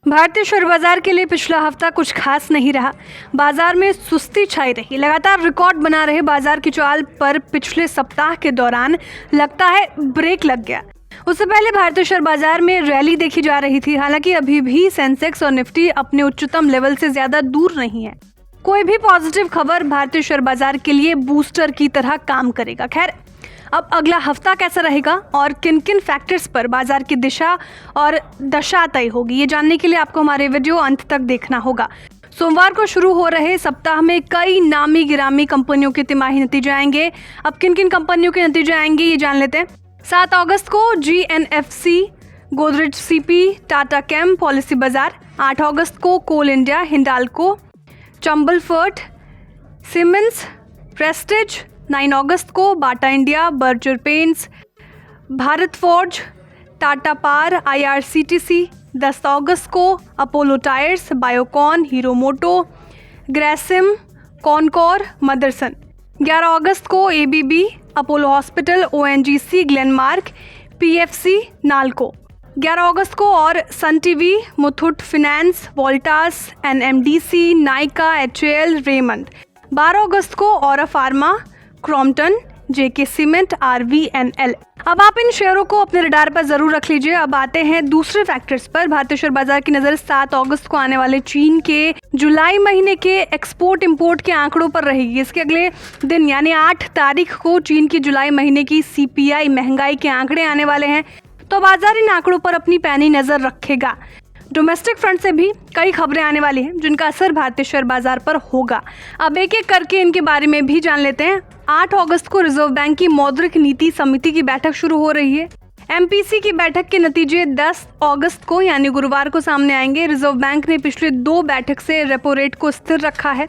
भारतीय शेयर बाजार के लिए पिछला हफ्ता कुछ खास नहीं रहा। बाजार में सुस्ती छाई रही। लगातार रिकॉर्ड बना रहे बाजार की चाल पर पिछले सप्ताह के दौरान लगता है ब्रेक लग गया। उससे पहले भारतीय शेयर बाजार में रैली देखी जा रही थी। हालांकि अभी भी सेंसेक्स और निफ्टी अपने उच्चतम लेवल से ज्यादा दूर नहीं है। कोई भी पॉजिटिव खबर भारतीय शेयर बाजार के लिए बूस्टर की तरह काम करेगा। खैर, अब अगला हफ्ता कैसा रहेगा और किन किन फैक्टर्स पर बाजार की दिशा और दशा तय होगी, ये जानने के लिए आपको हमारे वीडियो अंत तक देखना होगा। सोमवार को शुरू हो रहे सप्ताह में कई नामी गिरामी कंपनियों के तिमाही नतीजे आएंगे। अब किन किन कंपनियों के नतीजे आएंगे ये जान लेते हैं। 7 अगस्त को GNFC, गोदरेज CP, टाटा केम, पॉलिसी बाजार। 8 अगस्त को कोल इंडिया, हिंडाल्को, चंबल फर्ट, सीमेंस, प्रेस्टीज। 9 अगस्त को Bata India, Berger Paints, Bharat Forge, Tata Power, IRCTC। 10 अगस्त को Apollo Tyres, Biocon, Hero Moto, Grasim, Concor, Motherson. 11 अगस्त को ABB, Apollo hospital, ONGC, Glenmark, PFC, Nalco. 11 अगस्त को और Sun TV, Muthoot finance, Voltas, NMDC, Nykaa, HAL, Raymond. 12 अगस्त को औरा pharma, Crompton, JK cement, RVNL। अब आप इन शेयरों को अपने रडार पर जरूर रख लीजिए। अब आते हैं दूसरे फैक्टर्स पर। भारतीय शेयर बाजार की नजर 7 अगस्त को आने वाले चीन के जुलाई महीने के एक्सपोर्ट इंपोर्ट के आंकड़ों पर रहेगी। इसके अगले दिन यानी 8 तारीख को चीन की जुलाई महीने की CPI महंगाई के आंकड़े आने वाले हैं, तो बाजार इन आंकड़ों पर अपनी पैनी नजर रखेगा। डोमेस्टिक फ्रंट से भी कई खबरें आने वाली हैं जिनका असर भारतीय शेयर बाजार पर होगा। अब एक एक करके इनके बारे में भी जान लेते हैं। 8 अगस्त को रिजर्व बैंक की मौद्रिक नीति समिति की बैठक शुरू हो रही है। MPC की बैठक के नतीजे 10 अगस्त को यानी गुरुवार को सामने आएंगे। रिजर्व बैंक ने पिछले 2 बैठक से रेपो रेट को स्थिर रखा है,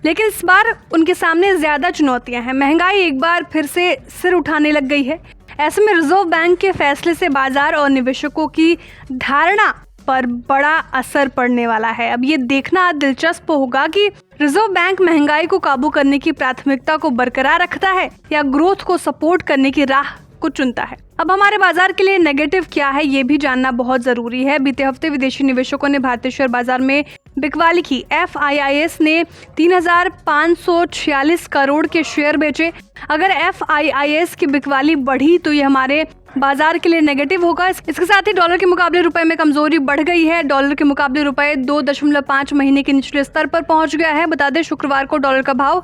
लेकिन इस बार उनके सामने ज्यादा चुनौतियां हैं। महंगाई एक बार फिर से सिर उठाने लग गई है। ऐसे में रिजर्व बैंक के फैसले से बाजार और निवेशकों की धारणा पर बड़ा असर पड़ने वाला है। अब ये देखना दिलचस्प होगा कि रिजर्व बैंक महंगाई को काबू करने की प्राथमिकता को बरकरार रखता है या ग्रोथ को सपोर्ट करने की राह को चुनता है। अब हमारे बाजार के लिए नेगेटिव क्या है ये भी जानना बहुत जरूरी है। बीते हफ्ते विदेशी निवेशकों ने भारतीय शेयर बाजार में बिकवाली की। FIIs ने 3546 करोड़ के शेयर बेचे। अगर FIIs की बिकवाली बढ़ी तो ये हमारे बाजार के लिए नेगेटिव होगा। इसके साथ ही डॉलर के मुकाबले रुपए में कमजोरी बढ़ गई है। डॉलर के मुकाबले रुपए 2.5 महीने के निचले स्तर पर पहुंच गया है। बता दें, शुक्रवार को डॉलर का भाव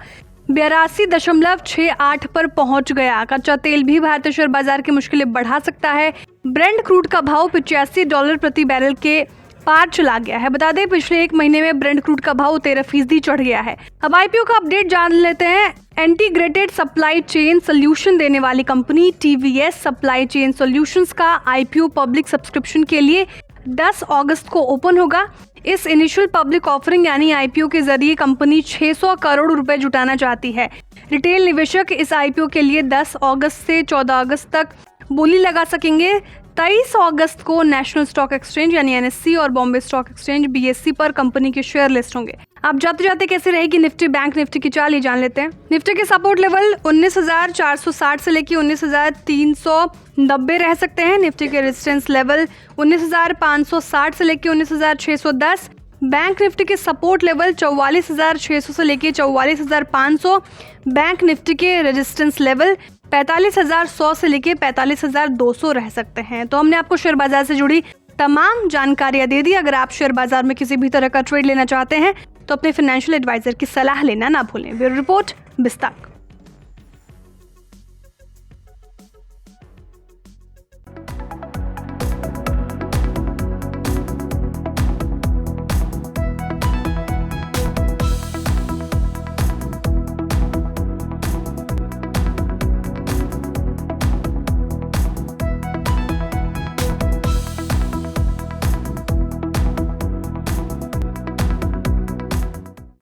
82.68 पर पहुंच गया। कच्चा तेल भी भारतीय शेयर बाजार की मुश्किलें बढ़ा सकता है। ब्रेंट क्रूड का भाव $85 प्रति बैरल के पार चला गया है। बता दें, पिछले 1 महीने में ब्रेंट क्रूड का भाव 13% चढ़ गया है। अब IPO का अपडेट जान लेते हैं। इंटीग्रेटेड सप्लाई चेन सोल्यूशन देने वाली company TVS supply chain solutions का IPO पब्लिक सब्सक्रिप्शन के लिए 10 अगस्त को ओपन होगा। इस इनिशियल पब्लिक ऑफरिंग यानी IPO के जरिए कंपनी 600 करोड़ रुपए जुटाना चाहती है। रिटेल निवेशक इस IPO के लिए 10 अगस्त से 14 अगस्त तक बोली लगा सकेंगे। 23 अगस्त को नेशनल स्टॉक एक्सचेंज यानी NSE और बॉम्बे स्टॉक एक्सचेंज BSE पर कंपनी के शेयर लिस्ट होंगे। अब जाते जाते कैसे रहेगी निफ्टी बैंक निफ्टी की चाल ये जान लेते हैं। निफ्टी के सपोर्ट लेवल 19,460 से लेकर 19,390 रह सकते हैं। निफ्टी के रेजिस्टेंस लेवल 19,560 से लेकर 19,610। बैंक निफ्टी के सपोर्ट लेवल 44,600 से लेकर 44,500। बैंक निफ्टी के रेजिस्टेंस लेवल 45,100 से लेकर 45,200 रह सकते हैं। तो हमने आपको शेयर बाजार से जुड़ी तमाम जानकारियां दे दी। अगर आप शेयर बाजार में किसी भी तरह का ट्रेड लेना चाहते हैं तो अपने फाइनेंशियल एडवाइजर की सलाह लेना ना भूलें। Bureau report, बिस्ताक।